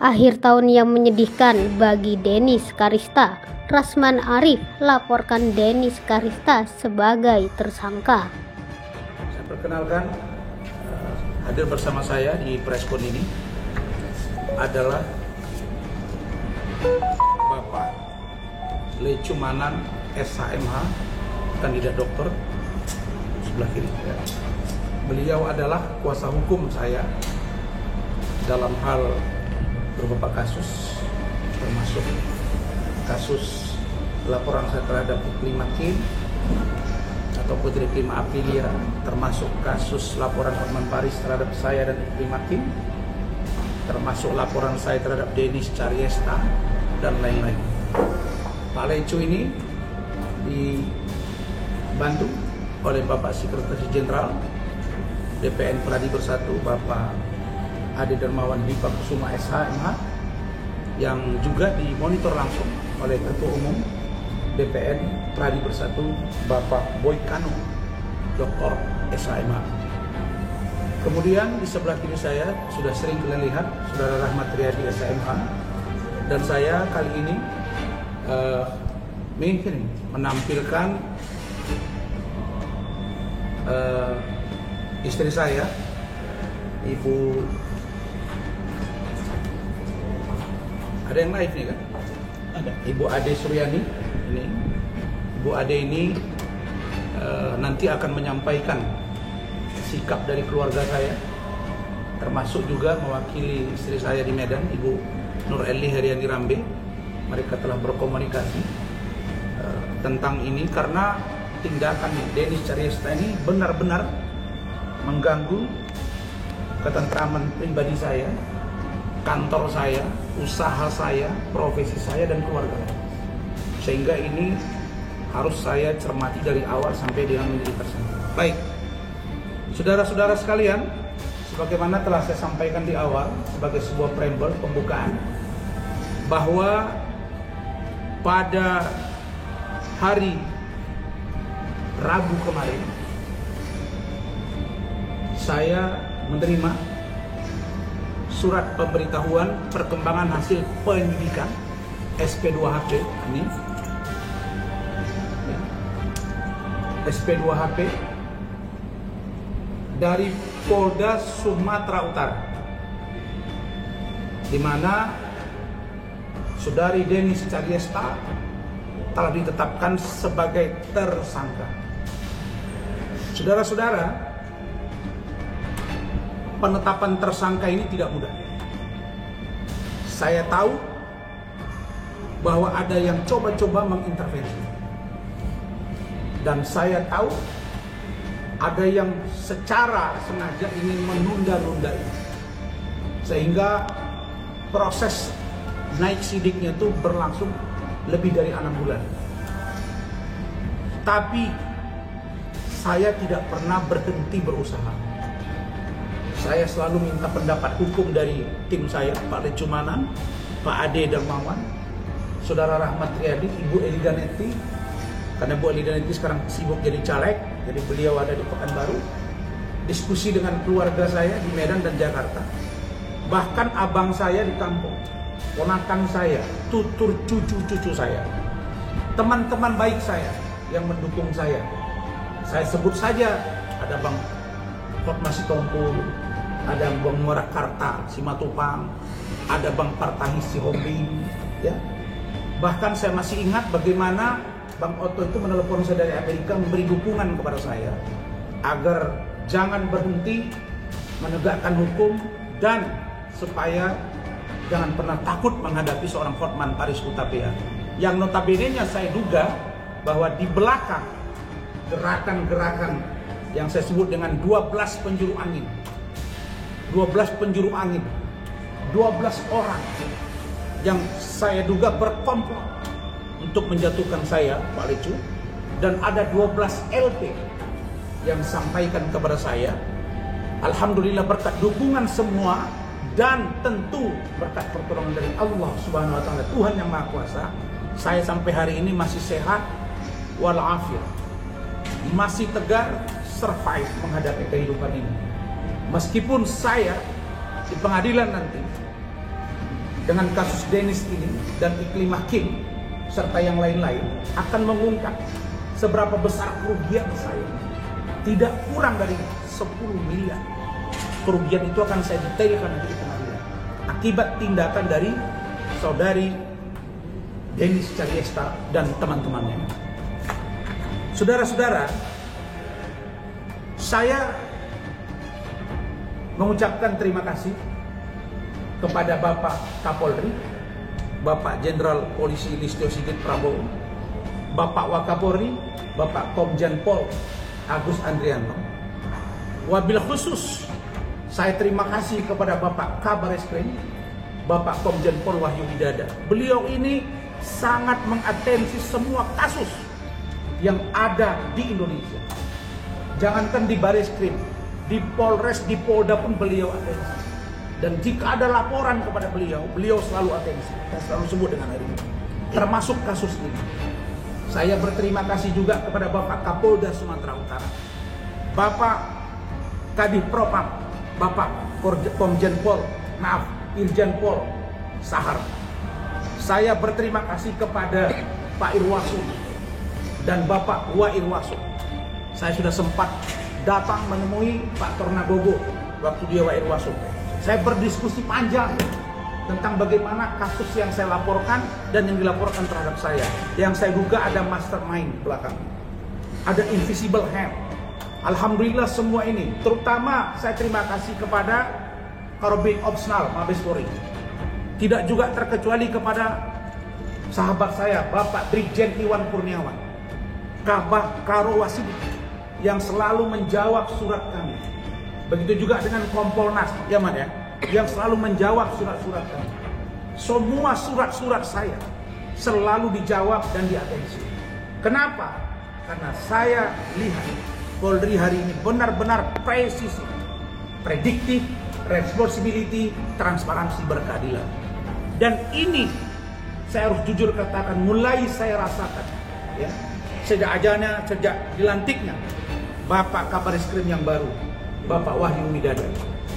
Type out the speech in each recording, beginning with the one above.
Akhir tahun yang menyedihkan bagi Dennis Karista. Rasman Arif laporkan Dennis Karista sebagai tersangka. Saya perkenalkan, hadir bersama saya di preskon ini adalah Bapak Lecumanan SHMH, kandidat dokter, sebelah kiri. Beliau adalah kuasa hukum saya dalam hal beberapa kasus, termasuk kasus laporan saya terhadap Iklim Hakim atau Putri Iklim Aprilia, termasuk kasus laporan Hotman Paris terhadap saya dan Iklim Hakim, termasuk laporan saya terhadap Dennis Cariesta dan lain-lain. Pak Lecu ini dibantu oleh Bapak Sekretaris Jenderal DPN Pradi Bersatu, Bapak Ade Darmawan Dipa Kusuma SHMH, yang juga dimonitor langsung oleh Ketua Umum DPN Pradi Bersatu, Bapak Boy Kano, Dr. SHMH. Kemudian di sebelah kiri saya sudah sering kalian lihat Saudara Rahmat Riyadi SHMH, dan saya kali ini menampilkan istri saya, Ibu, ada yang live nih kan? Ada. Ibu Ade Suryani. Ini Ibu Ade ini nanti akan menyampaikan sikap dari keluarga saya, termasuk juga mewakili istri saya di Medan, Ibu Nur Eli Heriani Rambe. Mereka telah berkomunikasi tentang ini karena tindakan Dennis Cariesta ini benar-benar mengganggu ketentraman pribadi saya, kantor saya, usaha saya, profesi saya, dan keluarga. Sehingga ini harus saya cermati dari awal sampai dengan menjadi tersangka. Baik, saudara-saudara sekalian, sebagaimana telah saya sampaikan di awal sebagai sebuah preambel pembukaan, bahwa pada hari Rabu kemarin saya menerima surat pemberitahuan perkembangan hasil penyidikan SP2HP ini, SP2HP dari Polda Sumatera Utara, di mana Saudari Dennis Cariesta telah ditetapkan sebagai tersangka. Saudara-saudara, penetapan tersangka ini tidak mudah. Saya tahu bahwa ada yang coba-coba mengintervensi, dan saya tahu ada yang secara sengaja ingin menunda-nunda ini, sehingga proses naik sidiknya itu berlangsung lebih dari 6 bulan. Tapi saya tidak pernah berhenti berusaha. Saya selalu minta pendapat hukum dari tim saya, Pak Lecumanan, Pak Ade Darmawan, Saudara Rahmat Riyadi, Ibu Eli Ganetti, karena Bu Eli Ganetti sekarang sibuk jadi caleg, jadi beliau ada di Pekanbaru. Diskusi dengan keluarga saya di Medan dan Jakarta. Bahkan abang saya di kampung, ponakan saya, tutur cucu-cucu saya, teman-teman baik saya yang mendukung saya. Saya sebut saja, ada Bang Hotma Sitompul, ada Bang Murakarta Simatupang, ada Bang Partahi Sihombing, ya. Bahkan saya masih ingat bagaimana Bang Otto itu menelepon saya dari Amerika memberi dukungan kepada saya agar jangan berhenti menegakkan hukum dan supaya jangan pernah takut menghadapi seorang Hotman Paris Hutapea, yang notabene-nya saya duga bahwa di belakang gerakan-gerakan yang saya sebut dengan 12 penjuru angin, 12 penjuru angin, 12 orang yang saya duga berkomplot untuk menjatuhkan saya, Pak Lecu, dan ada 12 LP yang sampaikan kepada saya. Alhamdulillah berkat dukungan semua dan tentu berkat pertolongan dari Allah Subhanahu wa taala, Tuhan yang Maha Kuasa, saya sampai hari ini masih sehat walafiat, masih tegar, survive menghadapi kehidupan ini. Meskipun saya di pengadilan nanti dengan kasus Dennis ini dan Iklim Hakim serta yang lain-lain akan mengungkap seberapa besar kerugian saya. Tidak kurang dari 10 miliar. Kerugian itu akan saya detailkan nanti di pengadilan. Akibat tindakan dari saudari Denis Caryesta dan teman-temannya. Saudara-saudara, saya mengucapkan terima kasih kepada Bapak Kapolri, Bapak Jenderal Polisi Listio Sigit Prabowo, Bapak Wakapolri, Bapak Komjen Pol Agus Andrianto. Wabil khusus saya terima kasih kepada Bapak Kabareskrim, Bapak Komjen Pol Wahyu Widada. Beliau ini sangat mengatensi semua kasus yang ada di Indonesia. Jangankan di Bareskrim, di Polres, di Polda pun beliau atensi. Dan jika ada laporan kepada beliau, beliau selalu atensi. Saya selalu sebut dengan hari ini. Termasuk kasus ini. Saya berterima kasih juga kepada Bapak Kapolda Sumatera Utara, Bapak Kadif Propam, Bapak Komjen Pol, Irjen Pol Sahar. Saya berterima kasih kepada Pak Irwasu dan Bapak Wa Irwasu. Saya sudah sempat datang menemui Pak Tornagogo waktu dia Wa Irwasu. Saya berdiskusi panjang tentang bagaimana kasus yang saya laporkan dan yang dilaporkan terhadap saya. Yang saya duga ada mastermind belakang. Ada invisible hand. Alhamdulillah semua ini. Terutama saya terima kasih kepada Karobin Opsnal Mabes Polri. Tidak juga terkecuali kepada sahabat saya Bapak Brigjen Iwan Kurniawan, Kabah Karo Wasidi, yang selalu menjawab surat kami. Begitu juga dengan Kompolnas, ya Man ya, yang selalu menjawab surat-surat kami. Semua surat-surat saya selalu dijawab dan diatensi. Kenapa? Karena saya lihat Polri hari ini benar-benar presisi, prediktif, responsibility, transparansi, berkeadilan. Dan ini saya harus jujur katakan, mulai saya rasakan ya, sejak dilantiknya Bapak Kabareskrim yang baru, Bapak Wahyu Widada.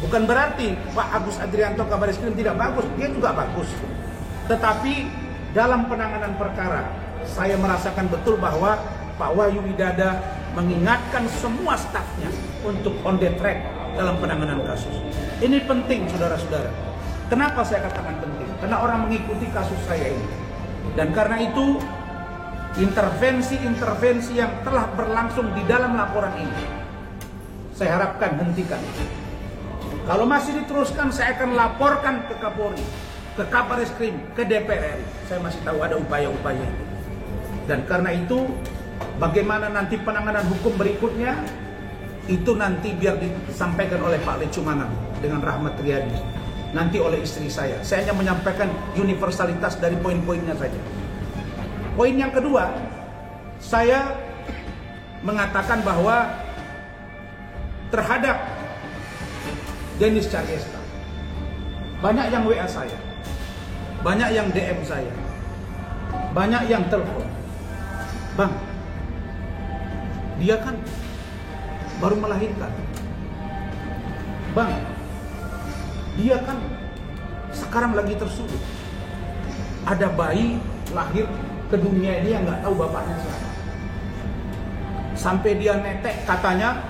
Bukan berarti Pak Agus Andrianto Kabareskrim tidak bagus, dia juga bagus. Tetapi dalam penanganan perkara, saya merasakan betul bahwa Pak Wahyu Widada mengingatkan semua stafnya untuk on the track dalam penanganan kasus. Ini penting, saudara-saudara. Kenapa saya katakan penting? Karena orang mengikuti kasus saya ini. Dan karena itu, intervensi-intervensi yang telah berlangsung di dalam laporan ini, saya harapkan hentikan. Kalau masih diteruskan, saya akan laporkan ke Kapolri, ke Kabareskrim, ke DPR RI. Saya masih tahu ada upaya-upaya itu. Dan karena itu, bagaimana nanti penanganan hukum berikutnya, itu nanti biar disampaikan oleh Pak Lecumanan dengan Rahmat Riyadi, nanti oleh istri saya. Saya hanya menyampaikan universalitas dari poin-poinnya saja. Poin yang kedua, saya mengatakan bahwa terhadap Denis Caryesta, banyak yang WA saya, banyak yang DM saya, banyak yang telepon. Bang, dia kan baru melahirkan. Bang, dia kan sekarang lagi tersulut. Ada bayi lahir ke dunia ini yang nggak tahu bapaknya siapa. Sampai dia netek, katanya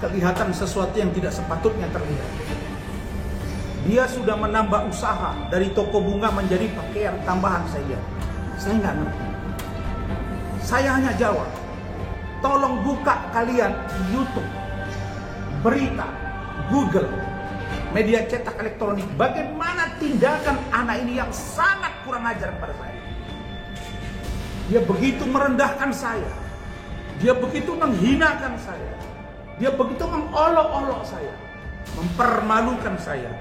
kelihatan sesuatu yang tidak sepatutnya terlihat. Dia sudah menambah usaha dari toko bunga menjadi pakaian tambahan saya. Saya nggak ngerti. Saya hanya jawab, tolong buka kalian YouTube, berita, Google, media cetak elektronik, bagaimana tindakan anak ini yang sangat kurang ajar kepada saya. Dia begitu merendahkan saya, dia begitu menghinakan saya, dia begitu mengolok-olok saya, mempermalukan saya,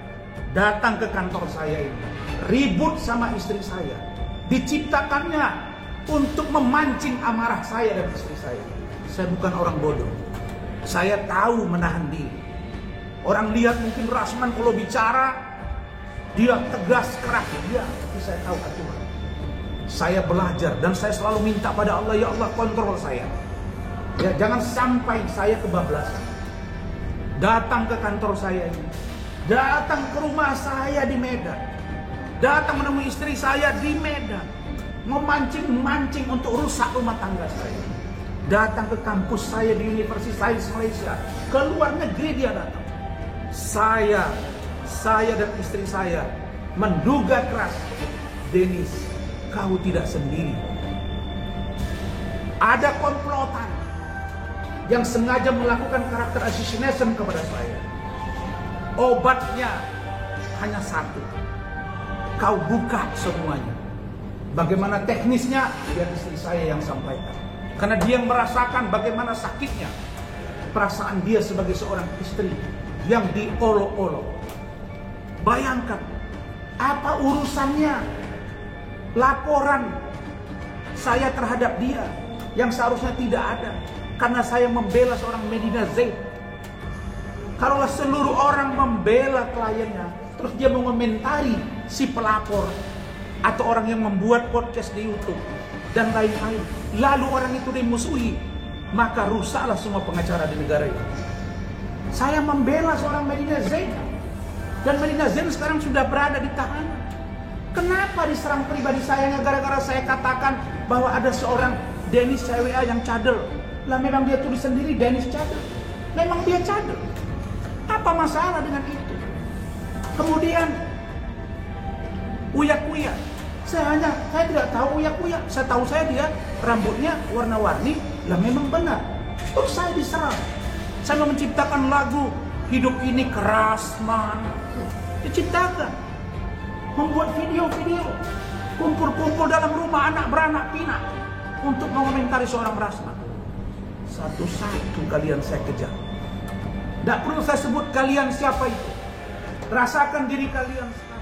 datang ke kantor saya ini, ribut sama istri saya, diciptakannya untuk memancing amarah saya dan istri saya. Saya bukan orang bodoh, saya tahu menahan diri. Orang lihat mungkin Rasman kalau bicara dia tegas keras, dia, tapi saya tahu aturan. Saya belajar dan saya selalu minta pada Allah, ya Allah kontrol saya. Ya, jangan sampai saya kebablasan. Datang ke kantor saya ini, datang ke rumah saya di Medan, datang menemui istri saya di Medan, memancing-mancing untuk rusak rumah tangga saya. Datang ke kampus saya di Universitas Malaysia, ke luar negeri dia datang. Saya dan istri saya menduga keras, Dennis, kau tidak sendiri. Ada komplotan yang sengaja melakukan karakter assassination kepada saya. Obatnya hanya satu. Kau buka semuanya. Bagaimana teknisnya, biar istri saya yang sampaikan. Karena dia merasakan bagaimana sakitnya perasaan dia sebagai seorang istri yang diolok-olok. Bayangkan, apa urusannya laporan saya terhadap dia yang seharusnya tidak ada, karena saya membela seorang Medina Zaid. Kalaulah seluruh orang membela kliennya, terus dia mengomentari si pelapor atau orang yang membuat podcast di YouTube dan lain-lain, lalu orang itu dimusuhi, maka rusaklah semua pengacara di negara ini. Saya membela seorang Medina Zaid, dan Medina Zaid sekarang sudah berada di tahanan. Kenapa diserang pribadi saya? Gara-gara saya katakan bahwa ada seorang Dennis CWA yang cadel. Lah memang dia tulis sendiri Dennis cadel. Memang dia cadel. Apa masalah dengan itu? Kemudian Uya-Kuya. Saya tidak tahu Uya-Kuya. Saya tahu dia rambutnya warna-warni. Lah memang benar. Terus saya diserang. Saya mau menciptakan lagu Hidup Ini Keras Man. Diciptakan. Membuat video-video. Kumpul-kumpul dalam rumah anak beranak pinak untuk mengomentari seorang Rasman. Satu-satu kalian saya kejar. Tidak perlu saya sebut kalian siapa itu. Rasakan diri kalian sekarang.